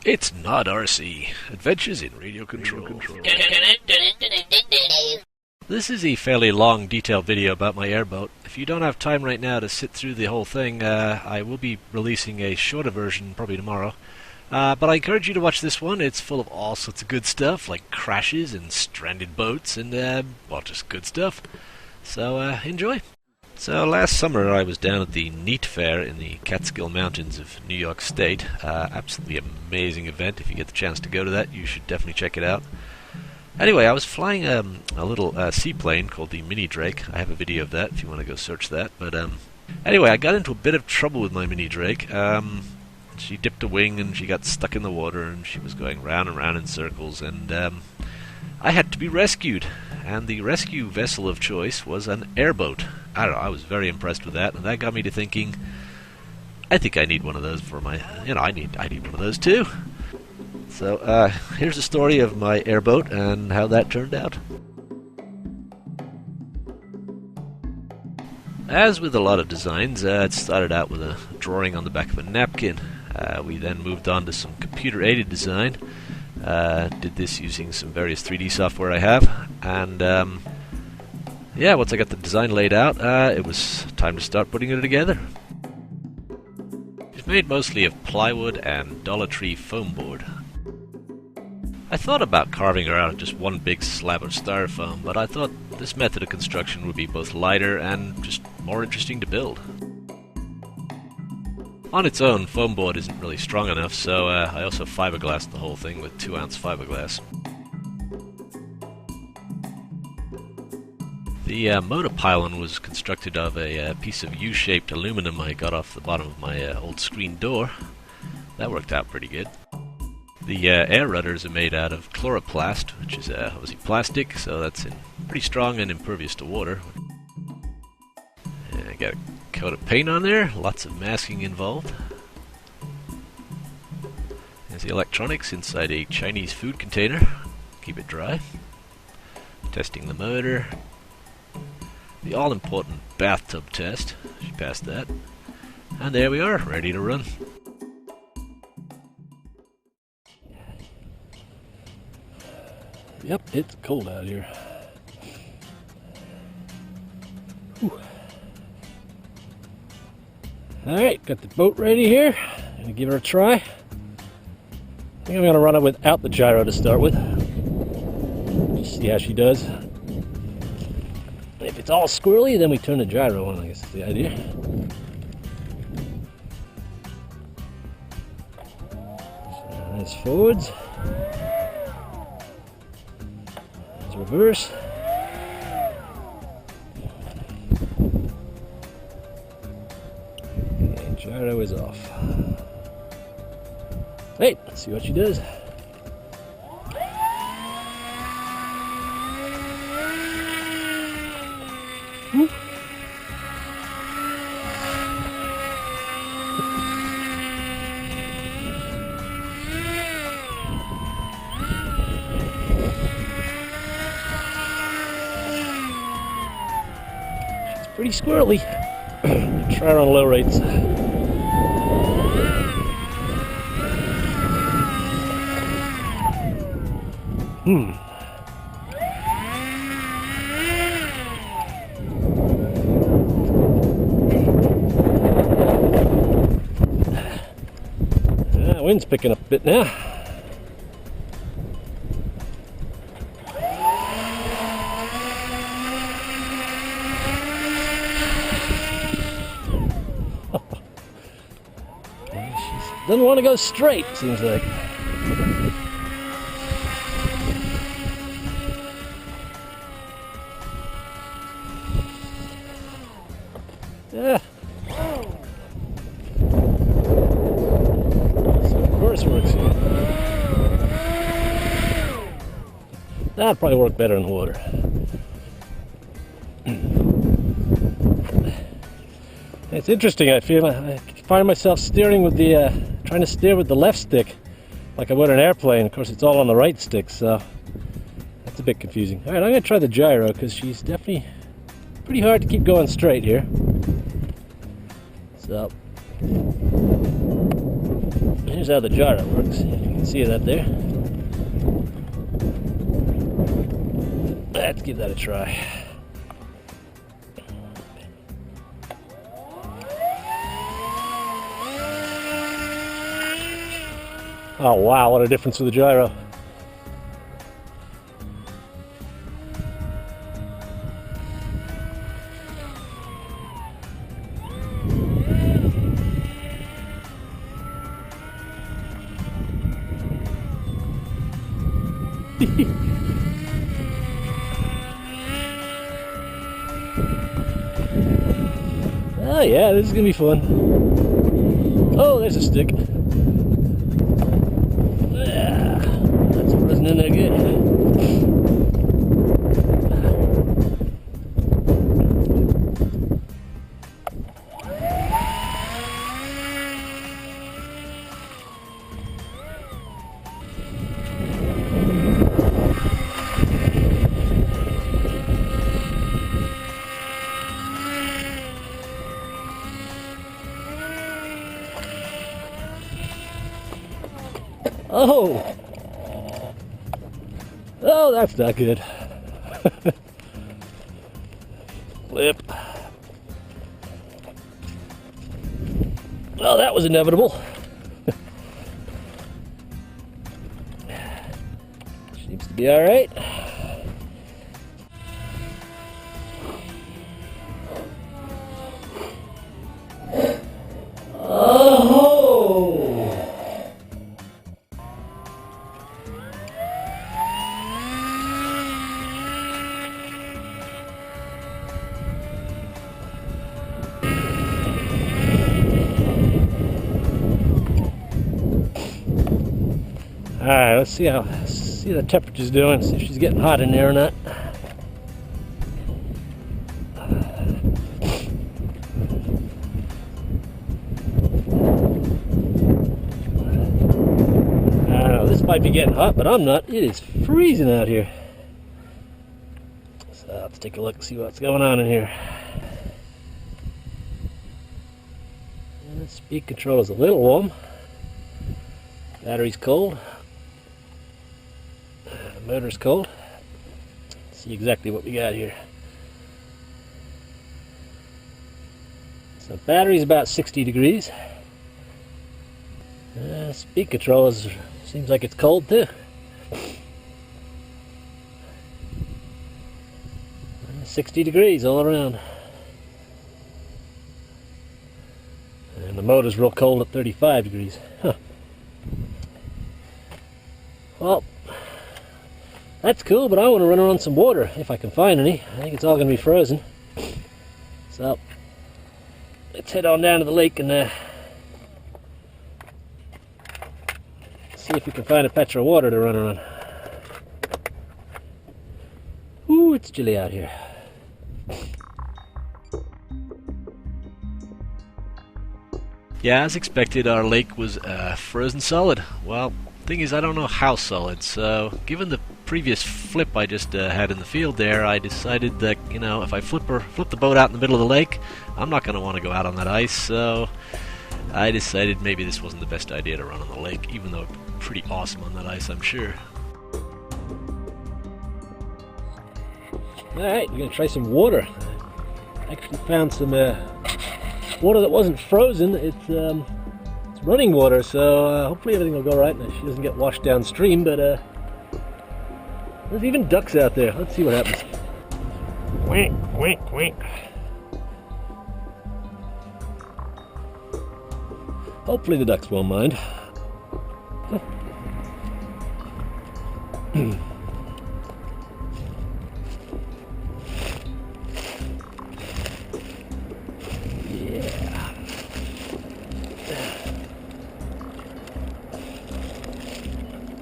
It's not RC. Adventures in Radio Control. This is a fairly long, detailed video about my airboat. If you don't have time right now to sit through the whole thing, I will be releasing a shorter version probably tomorrow. But I encourage you to watch this one. It's full of all sorts of good stuff, like crashes and stranded boats and, well, just good stuff. So, enjoy. So last summer I was down at the NEAT Fair in the Catskill Mountains of New York State. Absolutely amazing event. If you get the chance to go to that, you should definitely check it out. Anyway, I was flying a little seaplane called the Mini Drake. I have a video of that if you want to go search that. But anyway, I got into a bit of trouble with my Mini Drake. She dipped a wing and she got stuck in the water and she was going round and round in circles, and I had to be rescued. And the rescue vessel of choice was an airboat. I don't know, I was very impressed with that, and that got me to thinking, I think I need one of those for my, I need one of those too. So, here's the story of my airboat and how that turned out. As with a lot of designs, it started out with a drawing on the back of a napkin. We then moved on to some computer-aided design. Did this using some various 3D software I have, and yeah, once I got the design laid out, it was time to start putting it together. It's made mostly of plywood and Dollar Tree foam board. I thought about carving her out of just one big slab of styrofoam, but I thought this method of construction would be both lighter and just more interesting to build. On its own, foam board isn't really strong enough, so I also fiberglassed the whole thing with 2-ounce fiberglass. The motor pylon was constructed of a piece of U-shaped aluminum I got off the bottom of my old screen door. That worked out pretty good. The air rudders are made out of chloroplast, which is obviously plastic, so that's pretty strong and impervious to water. I got a coat of paint on there, lots of masking involved. There's the electronics inside a Chinese food container. Keep it dry. Testing the motor. The all-important bathtub test. She passed that. And there we are, ready to run. Yep, it's cold out here. Whew. Alright, got the boat ready here. Gonna give her a try. I think I'm gonna run it without the gyro to start with. Just see how she does. If it's all squirrely, then we turn the gyro on, I guess is the idea. So that's forwards. That's reverse. And gyro is off. Hey, let's see what she does. Pretty squirrely. Try her on low rates. Wind's picking up a bit now. Doesn't want to go straight, seems like. Yeah. So of course works here. That'd probably work better in the water. It's interesting, I find myself steering with the, trying to steer with the left stick, like I would an airplane. Of course, it's all on the right stick, so that's a bit confusing. Alright, I'm going to try the gyro, because she's definitely pretty hard to keep going straight here. So, Here's how the gyro works. You can see that there. Let's give that a try. Oh wow, what a difference with the gyro. Oh yeah, this is gonna be fun. Oh, there's a stick. Yeah, that's frozen in there good. Oh! Oh, that's not good. Flip. Well, that was inevitable. Seems to be all right. Oh! Alright, let's see how the temperature's doing, see if she's getting hot in there or not. I don't know, this might be getting hot, but I'm not. It is freezing out here. So let's take a look and see what's going on in here. The speed control is a little warm. Battery's cold. The motor's cold. Let's see exactly what we got here. So battery's about 60 degrees. Speed control seems like it's cold too. 60 degrees all around. And the motor's real cold at 35 degrees. Huh. Well, that's cool, but I want to run around some water if I can find any. I think it's all going to be frozen. So, let's head on down to the lake and see if we can find a patch of water to run around. Ooh, it's chilly out here. Yeah, as expected, our lake was frozen solid. Well, thing is, I don't know how solid, so given the previous flip I just had in the field there, I decided that, you know, if I flip the boat out in the middle of the lake, I'm not going to want to go out on that ice, so I decided maybe this wasn't the best idea to run on the lake, even though it's pretty awesome on that ice, I'm sure. Alright, we're going to try some water. I actually found some water that wasn't frozen. It's running water, so hopefully everything will go right and she doesn't get washed downstream, but there's even ducks out there. Let's see what happens. Quack, quack, quack. Hopefully the ducks won't mind.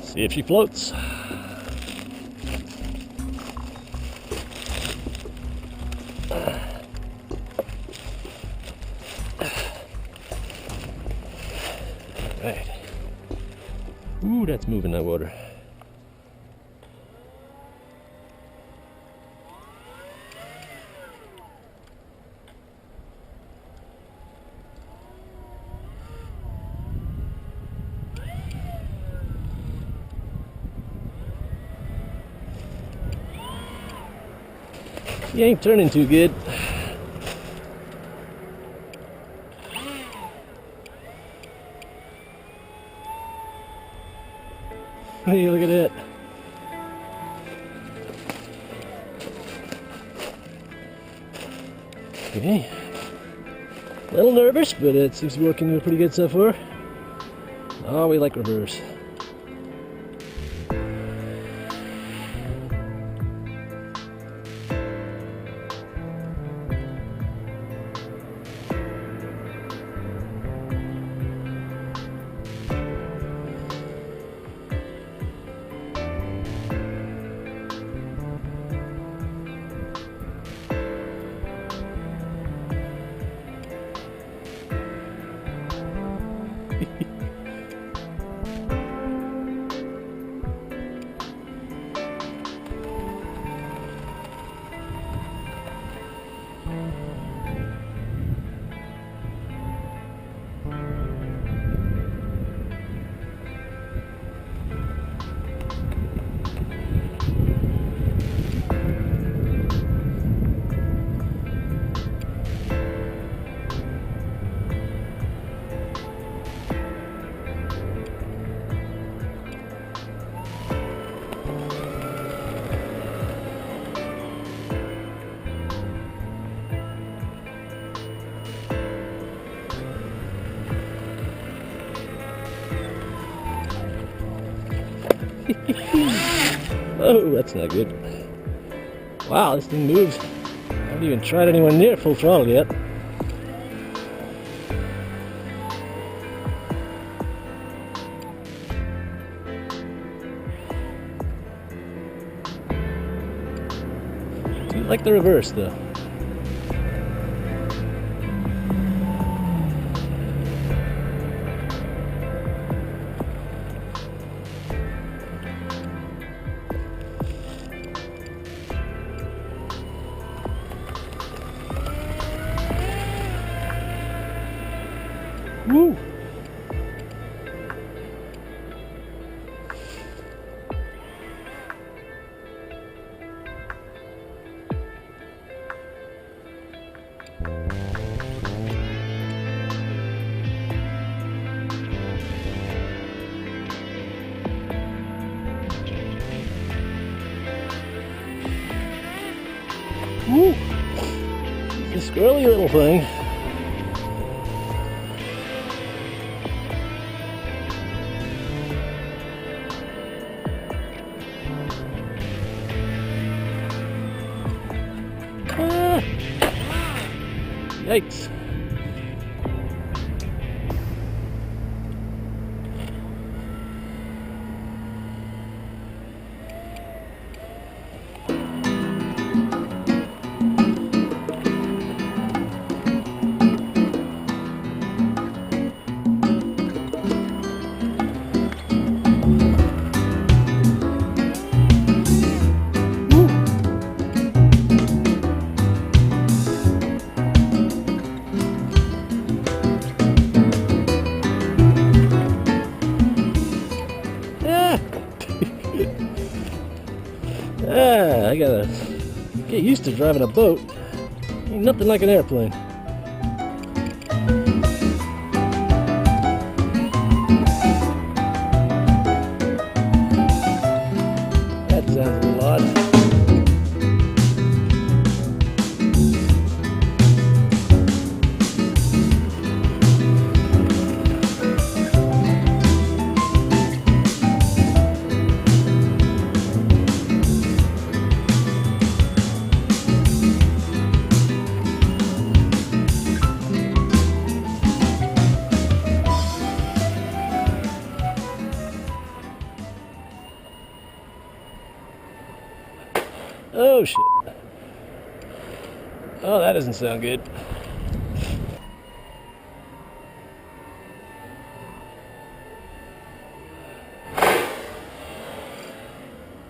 See if she floats. Right. Ooh, that's moving that water. He ain't turning too good. Hey, look at that. Okay. A little nervous, but it seems to be working pretty good so far. Oh, we like reverse. Oh, that's not good. Wow, this thing moves. I haven't even tried anywhere near full throttle yet. Do you like the reverse though? Woo! Woo! It's a squirrely little thing. Ah. Yikes. I gotta get used to driving a boat. Ain't nothing like an airplane. That sounds a little odd. Oh shit. Oh, that doesn't sound good.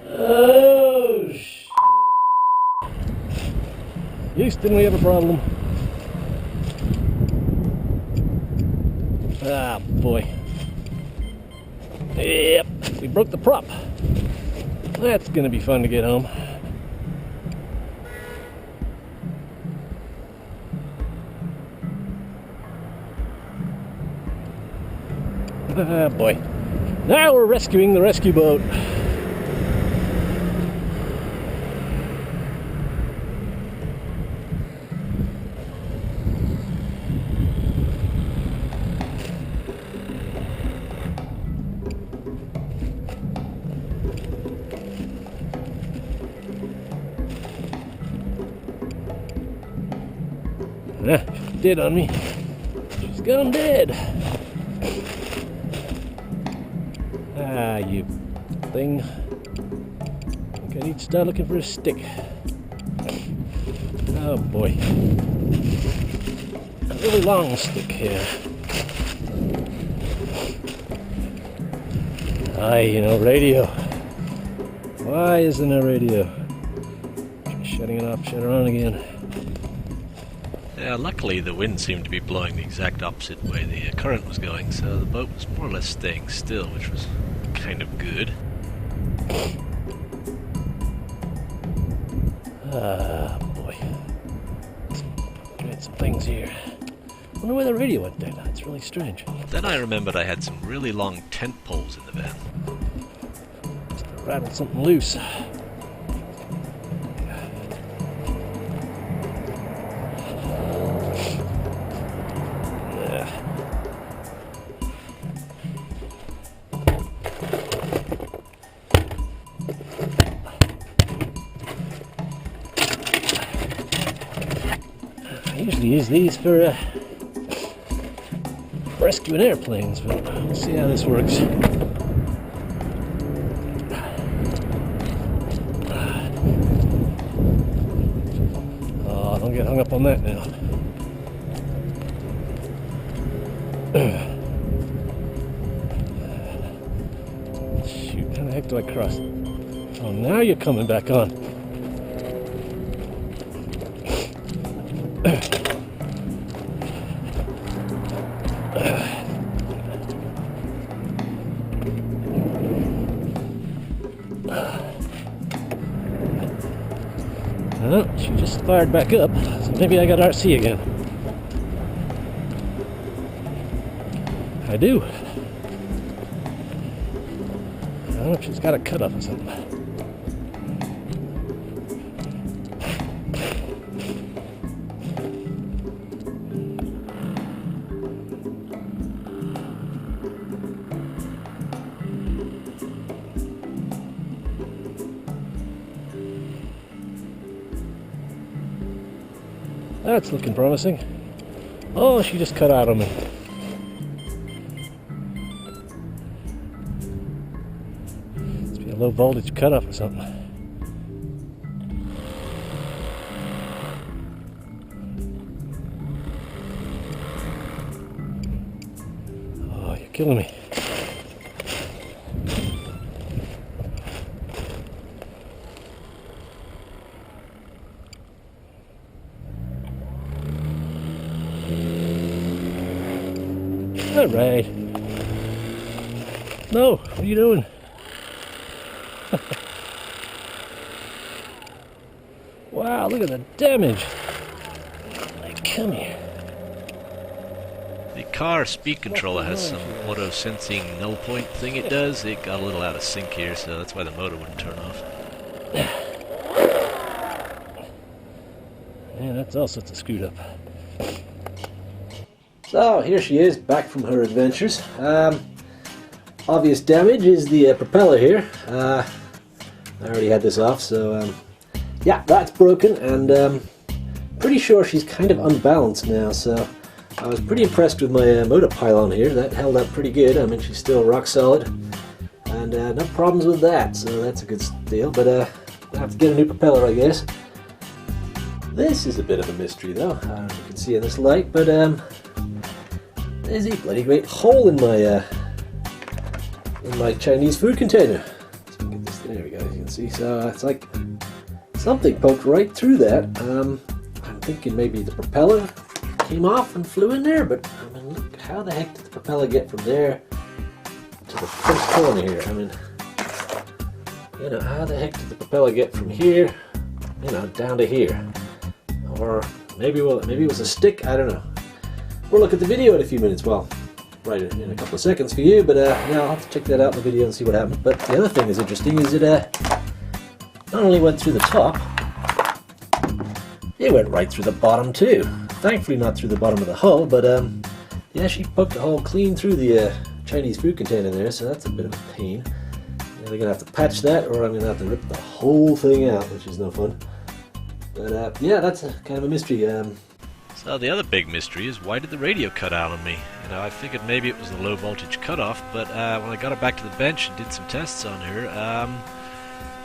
Oh shit. Houston, we have a problem. Ah, boy. Yep, we broke the prop. That's gonna be fun to get home. Ah, boy. Now we're rescuing the rescue boat. Ah, she's dead on me. She's gone dead. Ah, you thing. I think I need to start looking for a stick. Oh boy. A really long stick here. Radio. Why isn't there radio? Try shutting it off, shut her on again. Yeah, luckily the wind seemed to be blowing the exact opposite way the current was going, so the boat was more or less staying still, which was kind of good. Ah, boy. Doing some things here. Wonder where the radio went there. That's really strange. Then I remembered I had some really long tent poles in the van. Must have rattled something loose. I usually use these for rescuing airplanes, but we'll see how this works. Oh, don't get hung up on that now. Shoot, how the heck do I cross? Oh, now you're coming back on. Well, she just fired back up, so maybe I got RC again. I do. I don't know if she's got a cut up or something. That's looking promising. Oh, she just cut out on me. Must be a low voltage cut off or something. Oh, you're killing me. All right. No, what are you doing? Wow, look at the damage. Like, come here. The car speed controller has some auto-sensing null point thing it does. It got a little out of sync here, so that's why the motor wouldn't turn off. Yeah, that's all sorts of screwed up. So here she is, back from her adventures. Obvious damage is the propeller here. I already had this off, so yeah, that's broken, and pretty sure she's kind of unbalanced now. So I was pretty impressed with my motor pylon here. That held up pretty good. I mean, she's still rock solid, and no problems with that. So that's a good deal. But I have to get a new propeller, I guess. This is a bit of a mystery, though. I don't know if you can see in this light, but there's a bloody great hole in my Chinese food container. So we get this, there we go, as you can see. So it's like something poked right through that. I'm thinking maybe the propeller came off and flew in there, but I mean, look, how the heck did the propeller get from there to the first corner here? I mean, you know, how the heck did the propeller get from here, you know, down to here? Or maybe it was a stick, I don't know. We'll look at the video in a few minutes. Well, right in a couple of seconds for you, but yeah, I'll have to check that out in the video and see what happened. But the other thing that's interesting is it not only went through the top, it went right through the bottom too. Thankfully not through the bottom of the hull, but yeah, she poked a hole clean through the Chinese fruit container there, so that's a bit of a pain. Either going to have to patch that, or I'm going to have to rip the whole thing out, which is no fun. But yeah, that's kind of a mystery. So the other big mystery is, why did the radio cut out on me? You know, I figured maybe it was the low voltage cutoff, but when I got her back to the bench and did some tests on her,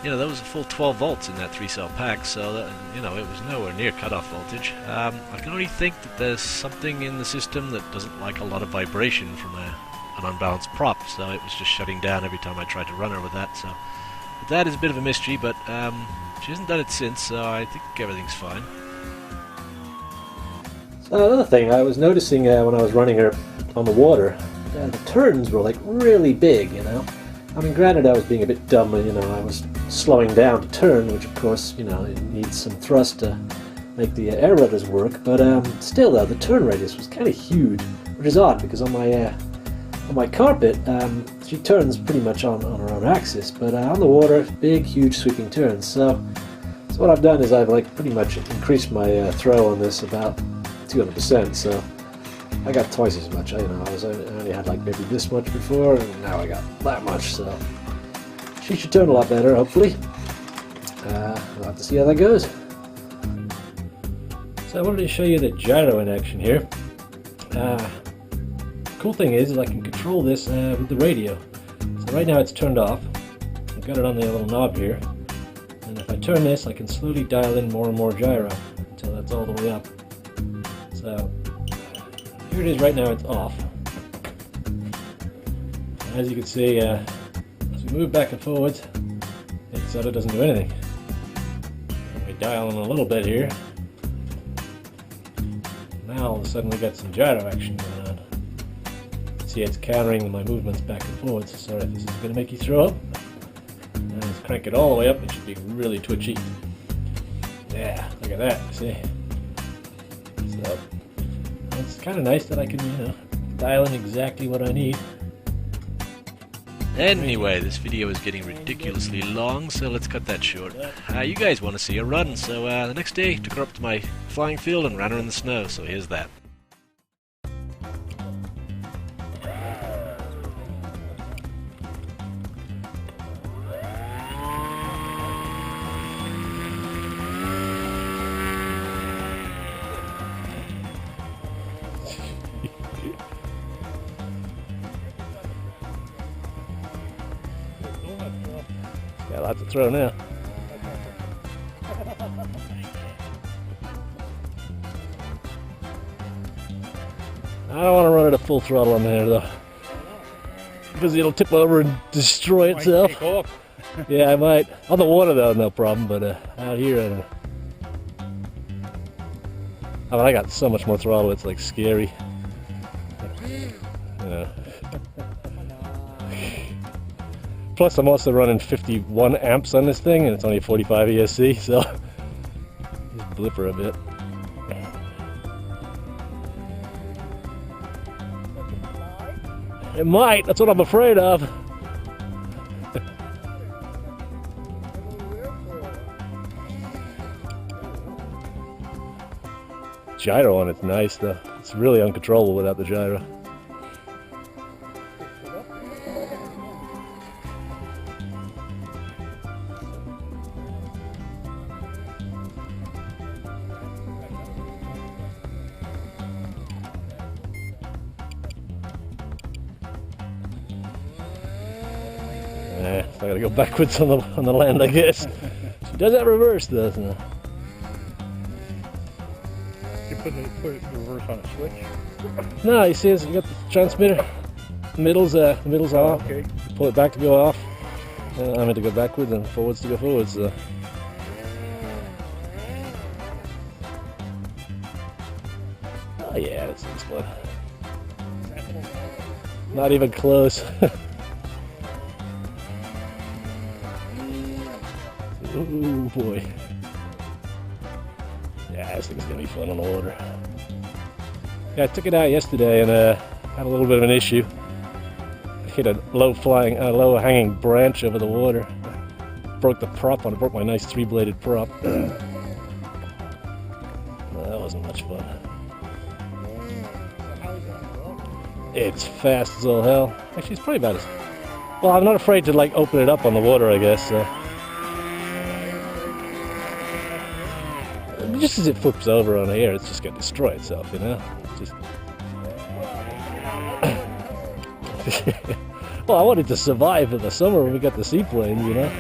you know, there was a full 12 volts in that 3-cell pack, so that, you know, it was nowhere near cutoff voltage. I can only think that there's something in the system that doesn't like a lot of vibration from an unbalanced prop, so it was just shutting down every time I tried to run her with that. So but that is a bit of a mystery, but she hasn't done it since, so I think everything's fine. So another thing I was noticing when I was running her on the water, the turns were like really big, you know. I mean, granted, I was being a bit dumb, you know, I was slowing down to turn, which of course, you know, it needs some thrust to make the air rotors work, but still though, the turn radius was kind of huge, which is odd because on my carpet, she turns pretty much on her own axis, but on the water, big, huge sweeping turns. So what I've done is I've like pretty much increased my throw on this about 200%, so I got twice as much. You know, I only had like maybe this much before, and now I got that much, so she should turn a lot better, hopefully. We'll have to see how that goes. So I wanted to show you the gyro in action here. Cool thing is I can control this with the radio. So right now it's turned off. I've got it on the little knob here, and if I turn this, I can slowly dial in more and more gyro until that's all the way up. So here it is right now, it's off. As you can see, as we move back and forwards, it sort of doesn't do anything. And we dial in a little bit here. Now all of a sudden we got some gyro action going on. See, it's countering my movements back and forwards. Sorry, this is going to make you throw up. And let's crank it all the way up, it should be really twitchy. Yeah, look at that, see? So it's kind of nice that I can, you know, dial in exactly what I need. Anyway, this video is getting ridiculously long, so let's cut that short. You guys want to see her run, so the next day took her up to my flying field and ran her in the snow, so here's that. Got a lot to throw now. I don't want to run it at full throttle on there though, because it'll tip over and destroy itself. Yeah, I might. On the water though, no problem, but out here, I don't know. I mean, I got so much more throttle, it's like scary. You know. Plus, I'm also running 51 amps on this thing, and it's only 45 ESC, so just blip her a bit. It might, that's what I'm afraid of. Gyro on it's nice though. It's really uncontrollable without the gyro. So I gotta go backwards on the land, I guess. She does that reverse though, so. You put it reverse on a switch? No, you see this, you got the transmitter. The middle's off. Okay. You pull it back to go off. I meant to go backwards and forwards to go forwards. So. Oh yeah, that's fun. Not even close. Ooh boy. Yeah, this thing's gonna be fun on the water. Yeah, I took it out yesterday and had a little bit of an issue. I hit a low hanging branch over the water. Broke the prop on it, broke my nice 3-bladed prop. Well, that wasn't much fun. It's fast as all hell. Actually, it's probably about as... Well, I'm not afraid to like open it up on the water, I guess. Just as it flips over on air, it's just going to destroy itself, you know? Just... Well, I wanted to survive for the summer when we got the seaplanes, you know?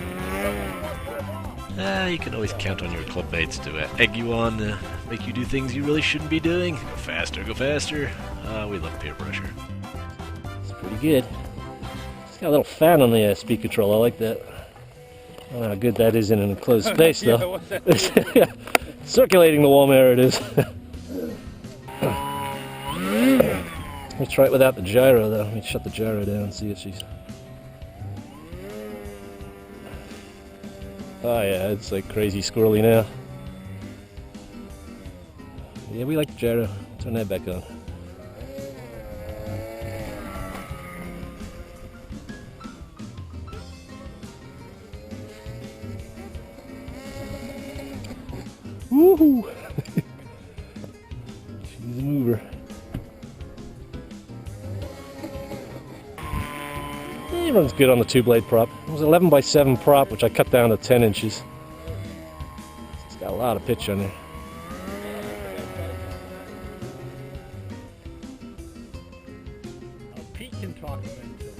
You can always count on your club mates to egg you on, make you do things you really shouldn't be doing. Go faster, go faster. We love peer pressure. It's pretty good. It's got a little fan on the speed control. I like that. I don't know how good that is in an enclosed space, though. Circulating the warm air it is. Let me try it without the gyro, though. Let me shut the gyro down and see if she's... Oh yeah, it's like crazy squirrely now. Yeah, we like the gyro. Turn that back on. Woohoo! She's a mover. It runs good on the 2-blade prop. It was 11x7 prop, which I cut down to 10 inches. It's got a lot of pitch on there. Pete can talk eventually.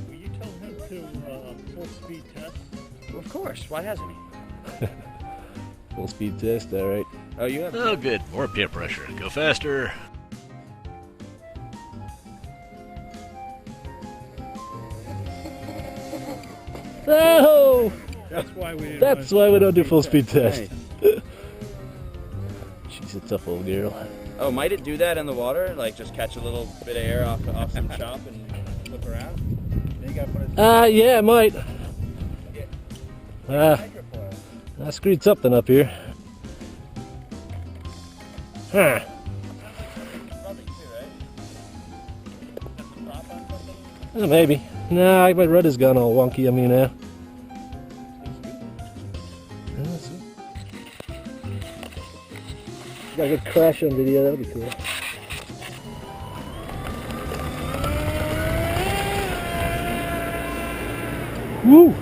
Will you tell him to full speed test? Well, of course. Why hasn't he? Full speed test, alright. Oh, you have. Oh, good. More peer pressure. Go faster. Oh! That's why we didn't That's why we don't do full speed test. She's a tough old girl. Oh, might it do that in the water? Like just catch a little bit of air off some chop and flip around? Then you gotta put it. Yeah, it might. I screwed something up here. Huh. Probably too, right? Maybe. Nah, my rudder's gone all wonky on me now. Let's see. Got a good crash on video, that'll be cool. Woo!